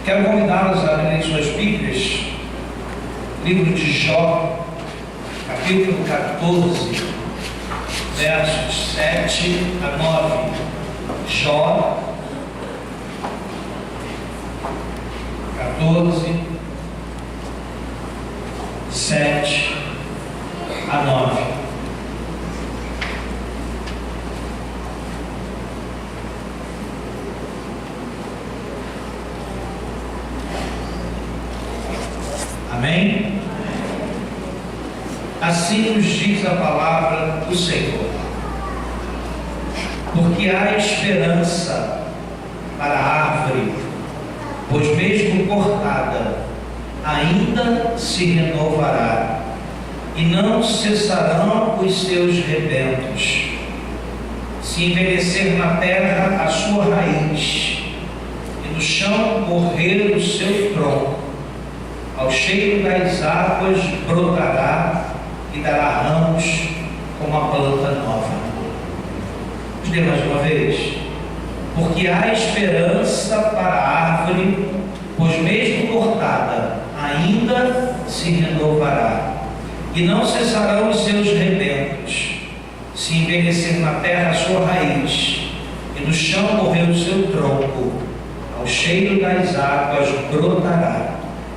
Quero convidá-los a abrirem suas Bíblias, livro de Jó, capítulo 14, versos 7 a 9. Jó 14, 7 a 9. Amém? Assim nos diz a palavra do Senhor. Porque há esperança para a árvore, pois mesmo cortada, ainda se renovará, e não cessarão os seus rebentos. Se envelhecer na terra a sua raiz, e no chão morrer o seu tronco, ao cheiro das águas brotará e dará ramos como a planta nova. Vamos ler mais uma vez. Porque há esperança para a árvore, pois mesmo cortada, ainda se renovará, e não cessarão os seus rebentos. Se envelhecer na terra a sua raiz, e no chão morrer o seu tronco, ao cheiro das águas brotará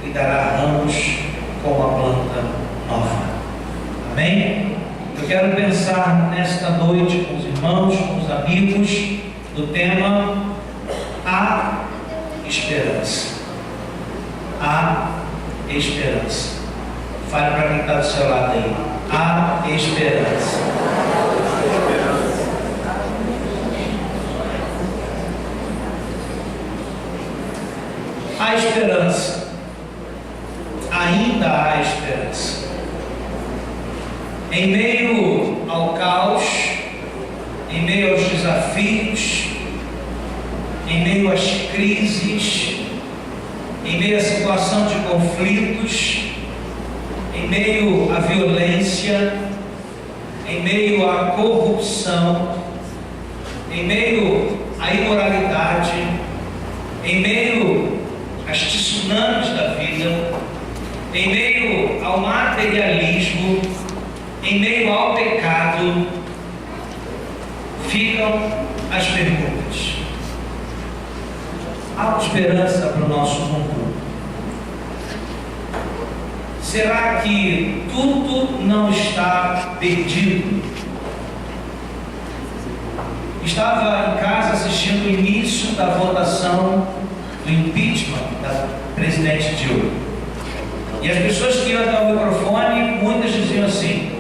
e dará ramos como a planta nova. Amém? Eu quero pensar nesta noite com os irmãos, com os amigos, do tema A Esperança. A Esperança. Fale para quem está do seu lado aí. A Esperança. A esperança. Ainda há esperança. Em meio ao caos, em meio aos desafios, em meio às crises, em meio à situação de conflitos, em meio à violência, em meio à corrupção, em meio à imoralidade, em meio às tsunamis da vida, em meio ao materialismo, em meio ao pecado, ficam as perguntas. Há esperança para o nosso mundo? Será que tudo não está perdido? Estava em casa assistindo o início da votação do impeachment da presidente Dilma. E as pessoas que iam até o microfone, muitas diziam assim: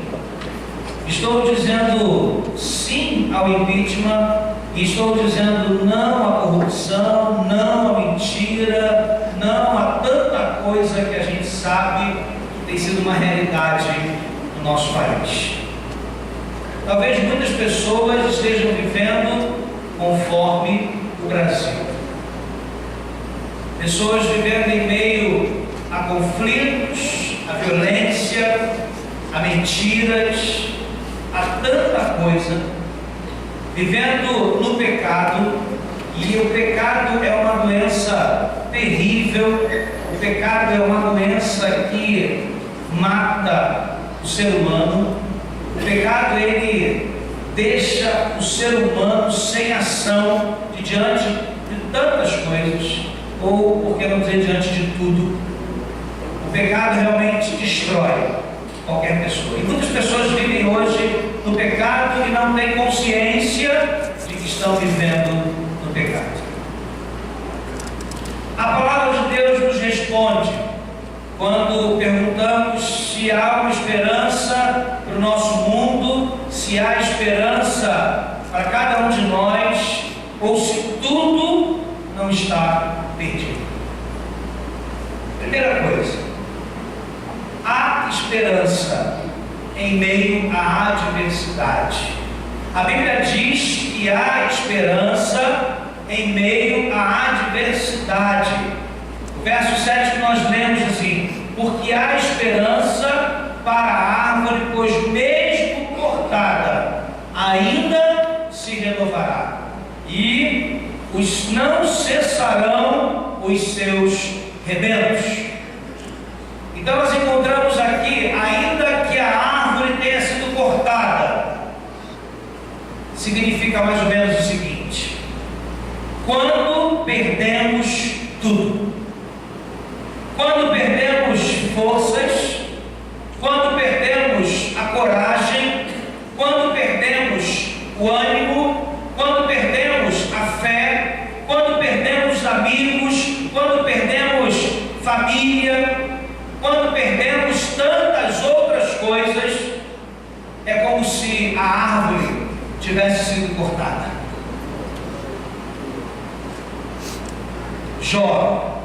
estou dizendo sim ao impeachment, e estou dizendo não à corrupção, não à mentira, não a tanta coisa que a gente sabe tem sido uma realidade no nosso país. Talvez muitas pessoas estejam vivendo conforme o Brasil. Pessoas vivendo em meio a conflitos, a violência, a mentiras, a tanta coisa, vivendo no pecado, e o pecado é uma doença terrível, o pecado é uma doença que mata o ser humano, o pecado ele deixa o ser humano sem ação diante de tantas coisas, ou por que não dizer diante de tudo. O pecado realmente destrói qualquer pessoa. E muitas pessoas vivem hoje no pecado e não têm consciência de que estão vivendo no pecado. A palavra de Deus nos responde quando perguntamos se há uma esperança para o nosso mundo, se há esperança para cada um de nós, ou se tudo não está perdido. Primeira coisa, há esperança em meio à adversidade. A Bíblia diz que há esperança em meio à adversidade. O verso 7 que nós lemos assim: porque há esperança para a árvore, pois mesmo cortada, ainda se renovará, e os não cessarão os seus rebentos. Então nós encontramos aqui, ainda que a árvore tenha sido cortada, significa mais ou menos o seguinte: quando perdemos tudo, quando perdemos forças, quando perdemos a coragem, quando perdemos o ânimo, quando perdemos a fé, quando perdemos amigos, quando perdemos família, quando perdemos tantas outras coisas, é como se a árvore tivesse sido cortada. Jó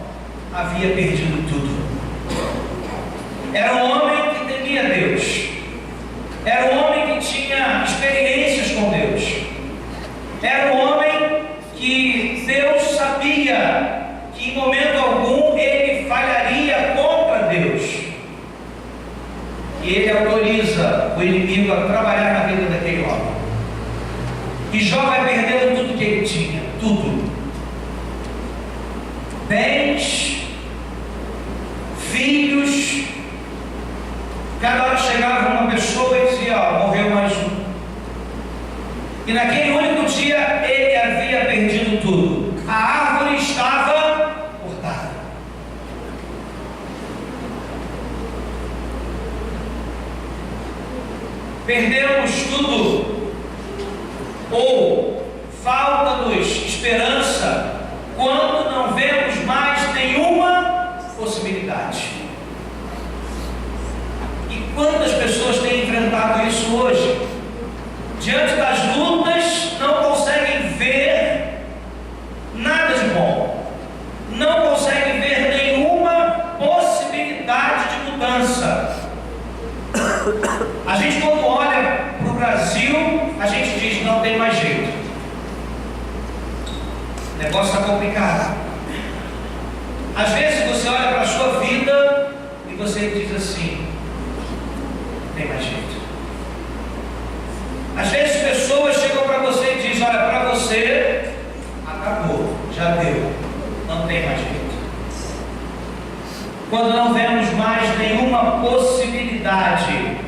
havia perdido tudo. Era um homem que temia Deus, era um homem que tinha experiências com Deus, era um homem que Deus sabia que em momento algum ele falharia contra Deus, e ele autoriza o inimigo a trabalhar na vida daquele homem, e Jó vai perdendo tudo que ele tinha, tudo: bens, filhos. Cada hora chegava uma pessoa e dizia: ó, morreu mais um. E naquele único dia ele havia perdido tudo. A árvore estava cortada. Perdemos tudo, ou falta-nos esperança, quando não vemos mais nenhuma possibilidade. E quantas pessoas têm enfrentado isso hoje? Diante das lutas, não conseguem ver nada de bom, não conseguem ver nenhuma possibilidade de mudança. A gente, quando olha para o Brasil, a gente diz: não tem mais jeito, o negócio está complicado. Às vezes você olha para a sua vida e você diz assim: não tem mais jeito. Às vezes pessoas chegam para você e dizem: olha, para você acabou, já deu, não tem mais jeito. Quando não vemos mais nenhuma possibilidade,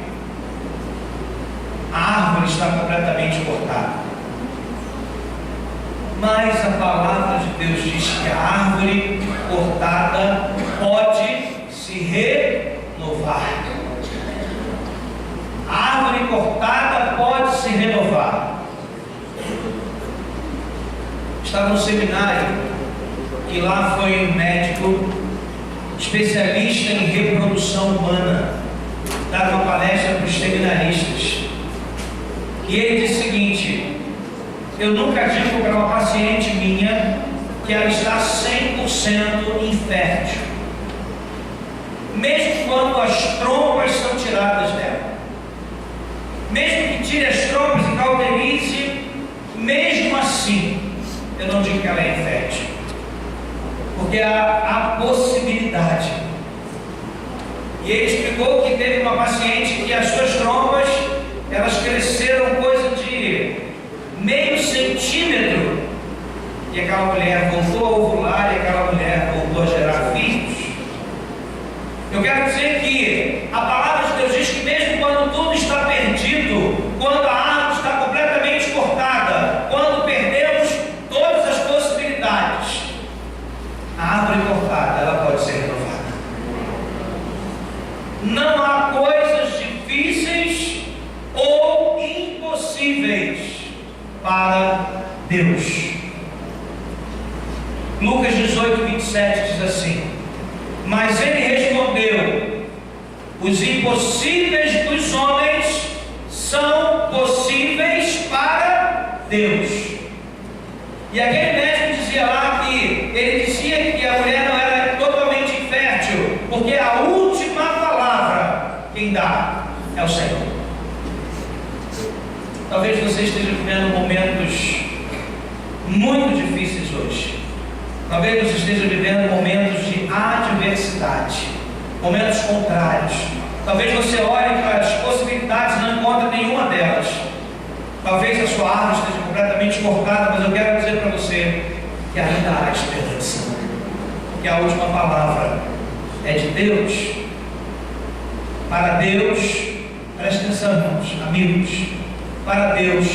a árvore está completamente cortada. Mas a palavra de Deus diz que a árvore cortada pode se renovar. A árvore cortada pode se renovar. Estava no seminário e lá foi um médico especialista em reprodução humana dar uma palestra para os seminaristas. E ele disse o seguinte: eu nunca digo para uma paciente minha que ela está 100% infértil, mesmo quando as trompas são tiradas dela, mesmo que tire as trompas e cauterize, mesmo assim eu não digo que ela é infértil, porque há possibilidade. E ele explicou que teve uma paciente que as suas trompas, elas cresceram coisa de meio centímetro, e aquela mulher voltou a ovular, e aquela mulher voltou a gerar filhos. Eu quero dizer que a palavra de Deus diz que mesmo quando tudo está perdido, quando a árvore está completamente cortada, quando perdemos todas as possibilidades, a árvore cortada, ela pode ser renovada. Não há coisas difíceis ou impossíveis para Deus. Lucas 18, 27 diz assim: mas ele respondeu: os impossíveis dos homens são possíveis para Deus. E aquele médico dizia lá que ele dizia que a mulher não era totalmente infértil, porque a última palavra quem dá é o Senhor. Talvez você esteja vivendo momentos muito difíceis hoje. Talvez você esteja vivendo momentos de adversidade, momentos contrários. Talvez você olhe para as possibilidades e não encontre nenhuma delas. Talvez a sua árvore esteja completamente cortada, mas eu quero dizer para você que ainda há esperança. porque a última palavra é de Deus. Para Deus, presta atenção, irmãos, amigos, para Deus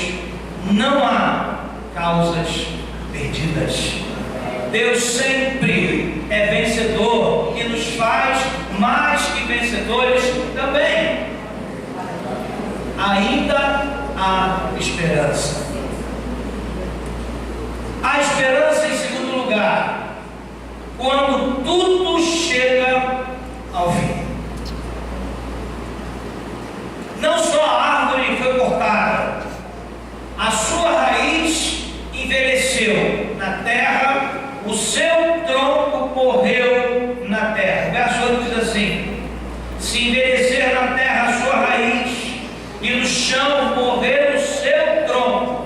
não há causas perdidas. Deus sempre é vencedor e nos faz mais que vencedores também. Ainda há esperança. Há esperança, em segundo lugar, quando tudo chega ao fim. Não só a árvore foi cortada, a sua raiz envelheceu na terra, o seu tronco morreu na terra. O verso 8 diz assim: se envelhecer na terra a sua raiz, e no chão morrer o seu tronco.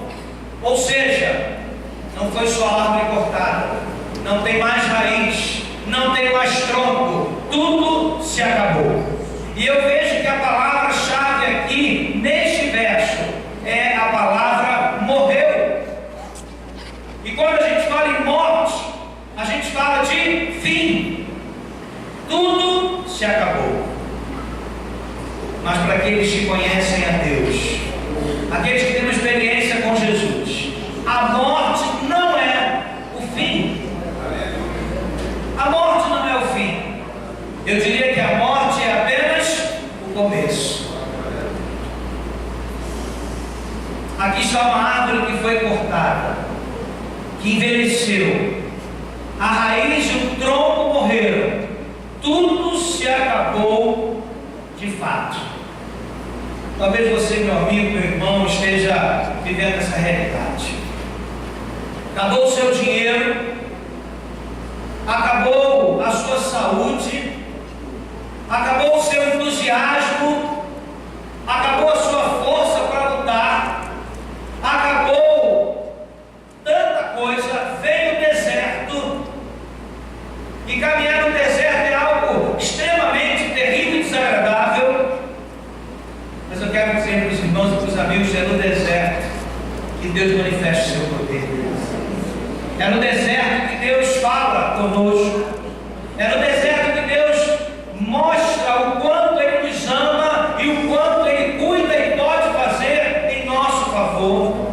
Ou seja, não foi só a árvore cortada, não tem mais raiz, não tem mais tronco, tudo se acabou. E eu vejo que a palavra-chave aqui, neste verso, é a palavra morreu. E quando a gente fala em morte, a gente fala de fim. Tudo se acabou. Mas para aqueles que conhecem a Deus, aqueles que têm uma experiência com Jesus, a morte não é o fim. A morte não é o fim. Eu diria que a morte é apenas o começo. Aqui está uma árvore que foi cortada, que envelheceu, a raiz e o tronco morreram, tudo se acabou de fato. Talvez você, meu amigo, meu irmão, esteja vivendo essa realidade. Acabou o seu dinheiro, acabou a sua saúde, acabou o seu entusiasmo, acabou a sua força para lutar, acabou tanta coisa, veio o deserto, e caminhar no deserto é algo extremamente terrível e desagradável. Mas eu quero dizer para os irmãos e para os amigos, é no deserto que Deus manifesta o seu poder. É no deserto que Deus fala conosco. É no deserto que Deus mostra o quanto Ele nos ama e o quanto Ele cuida e pode fazer em nosso favor.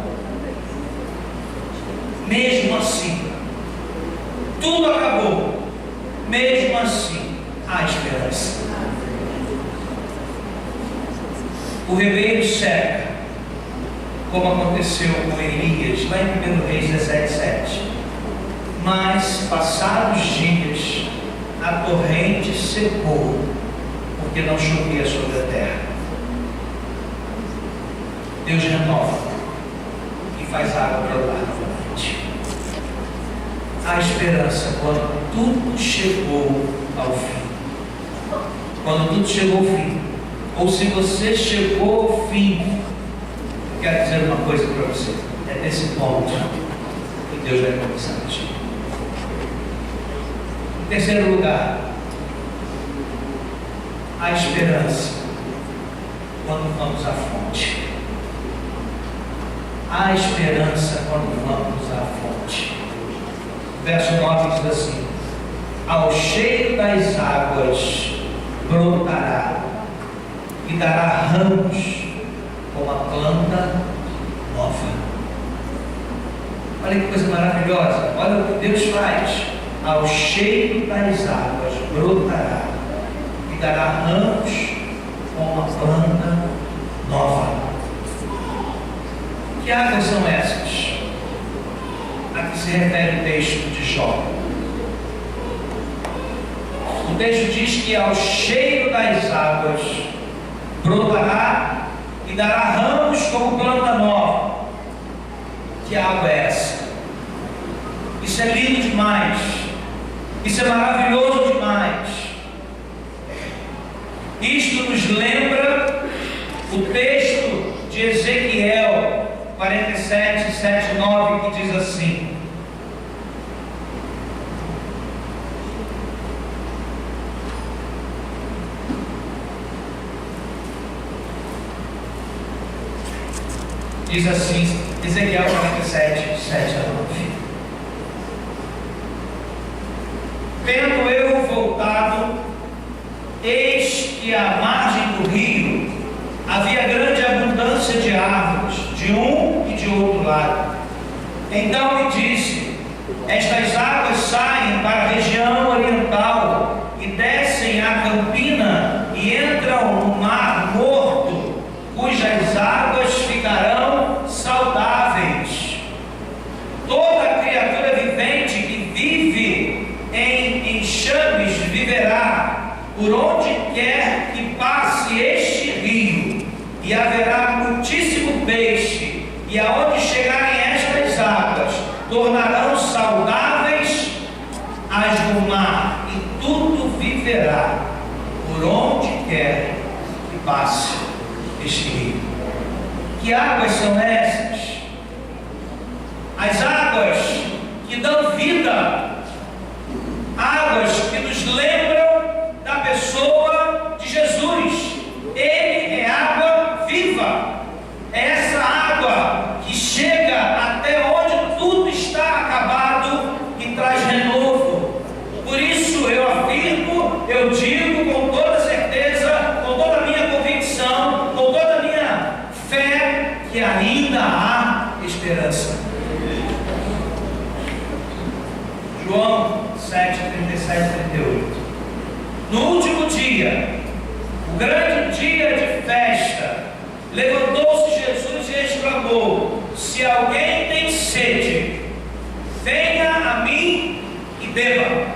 Mesmo assim, tudo acabou. Mesmo assim, há esperança. O ribeiro seca, como aconteceu com Elias, lá em 1 Reis 17:7. Mas, passados dias, a torrente secou, porque não chovia sobre a terra. Deus renova e faz água brotar novamente. Há esperança quando tudo chegou ao fim. Quando tudo chegou ao fim. Ou se você chegou ao fim, eu quero dizer uma coisa para você. É nesse ponto que Deus vai começar a ti. Em terceiro lugar, há esperança quando vamos à fonte. Há esperança quando vamos à fonte. Verso 9 diz assim: ao cheiro das águas brotará e dará ramos como a planta nova. Olha que coisa maravilhosa. Olha o que Deus faz. Ao cheiro das águas brotará e dará ramos como a planta nova. Que águas são essas? A que se refere o texto de Jó. O texto diz que ao cheiro das águas brotará e dará ramos como planta nova. Que água é essa? Isso é lindo demais. Isso é maravilhoso demais. Isto nos lembra o texto de Ezequiel 47, 7, 9, que diz assim: diz assim, Ezequiel 47, 7 a 9: Tendo eu voltado, eis que à margem do rio havia grande abundância de árvores, de um e de outro lado. Então me disse: estas águas saem para a região oriental e descem a campina e entram no mar morto, cujas águas ficarão saudáveis. Toda criatura vivente que vive em enxames viverá, por onde quer que passe este rio, e haverá muitíssimo peixe, e aonde chegarem estas águas, tornarão saudáveis as do mar, e tudo viverá, por onde quer que passe este rio. Que águas são essas? As águas que dão vida, águas que nos lembram da pessoa de Jesus. Ele é água viva, é essa água que chega até onde tudo está acabado e traz renovo. Por isso eu afirmo, eu digo com toda certeza, com toda a minha convicção, com toda a minha fé, que ainda há esperança. João 7, 37 e 38. No último dia, o grande dia de festa, levantou-se Jesus e exclamou: se alguém tem sede, venha a mim e beba.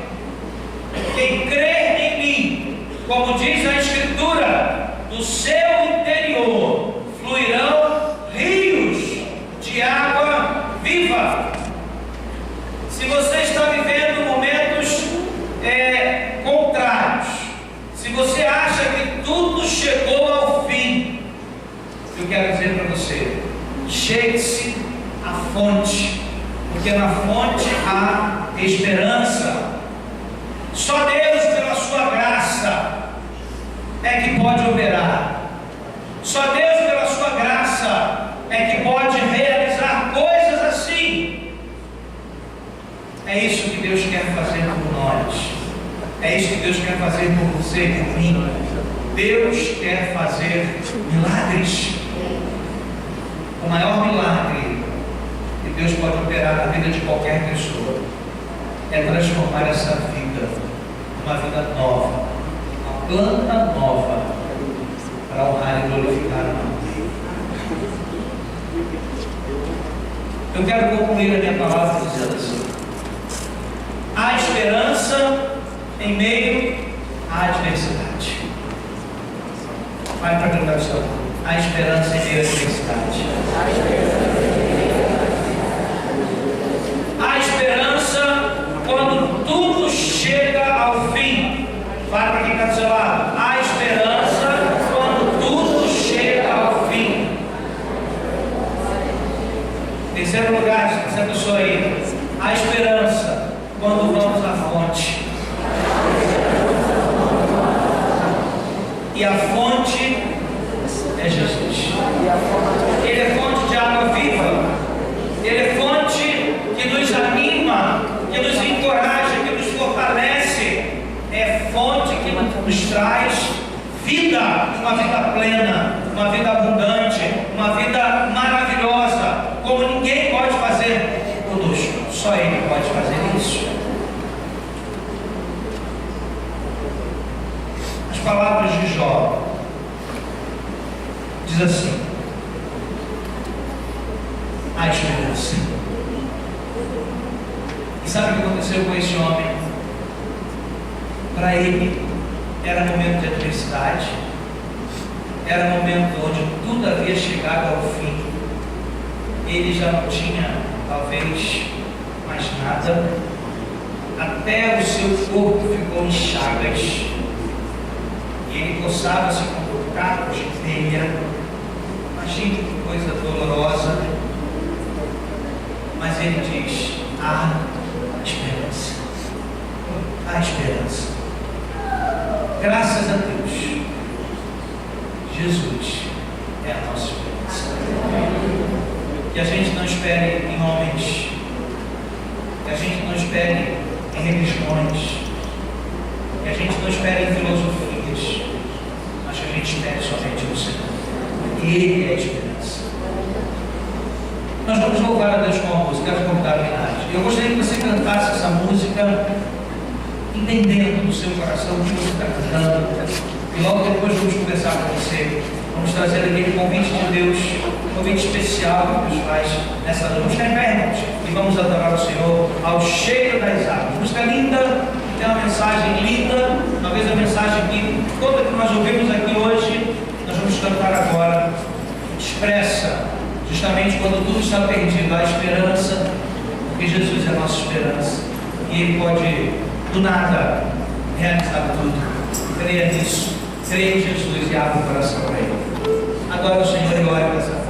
Quem crer em mim, como diz a Escritura, do seu interior fluirão rios de água viva. Se você está vivendo momentos contrários, se você acha que tudo chegou ao fim, eu quero dizer para você: chegue-se à fonte, porque na fonte há esperança. Só Deus, pela sua graça, é que pode operar. Só Deus, pela sua graça, é que pode realizar coisas assim. É isso que Deus quer fazer por nós. É isso que Deus quer fazer por você e por mim. Deus quer fazer milagres. O maior milagre que Deus pode operar na vida de qualquer pessoa é transformar essa vida numa vida nova, uma planta nova, para honrar e glorificar o nome dele. Eu quero concluir a minha palavra dizendo assim: há esperança em meio à adversidade. Vai para a gravação. Há esperança em meio à adversidade. Há esperança quando tudo chega ao fim. Vai para quem está do seu lado. Há esperança quando tudo chega ao fim. Terceiro lugar, essa pessoa aí. Há esperança quando vamos à fonte. E a fonte é Jesus. Ele é fonte de água viva. Ele é fonte que nos anima, que nos encoraja, que nos fortalece. É fonte que nos traz vida, uma vida plena, uma vida abundante, uma vida maravilhosa, como ninguém pode fazer conosco. Só Ele pode fazer isso. As palavras de Jó diz assim: há esperança. E sabe o que aconteceu com esse homem? Para ele era momento de adversidade, era momento onde tudo havia chegado ao fim. Ele já não tinha talvez mais nada, até o seu corpo ficou em chagas e ele coçava-se com cacos de telha. Imagine que coisa dolorosa. Mas ele diz: há esperança. Há esperança. Graças a Deus, Jesus é a nossa esperança. Que a gente não espere em homens, que a gente não espere em religiões, não espere em filosofias, mas que a gente espere somente no Senhor. Ele é a esperança. Nós vamos louvar a Deus com a música, quero convidar a homenagem. Eu gostaria que você cantasse essa música entendendo no seu coração o que você está cantando. E logo depois vamos conversar com você. Vamos trazer aquele convite de Deus, um convite especial que Deus faz nessa noite. Vamos ficar em pé, irmãos, e vamos adorar o Senhor ao cheiro das águas. Música linda, tem uma mensagem linda, talvez a mensagem que toda que nós ouvimos aqui hoje, nós vamos cantar agora, expressa justamente quando tudo está perdido, a esperança, porque Jesus é a nossa esperança, e Ele pode, do nada, realizar tudo. Creia nisso, creia em Jesus e abra o coração para Ele. Agora o Senhor e ore dessa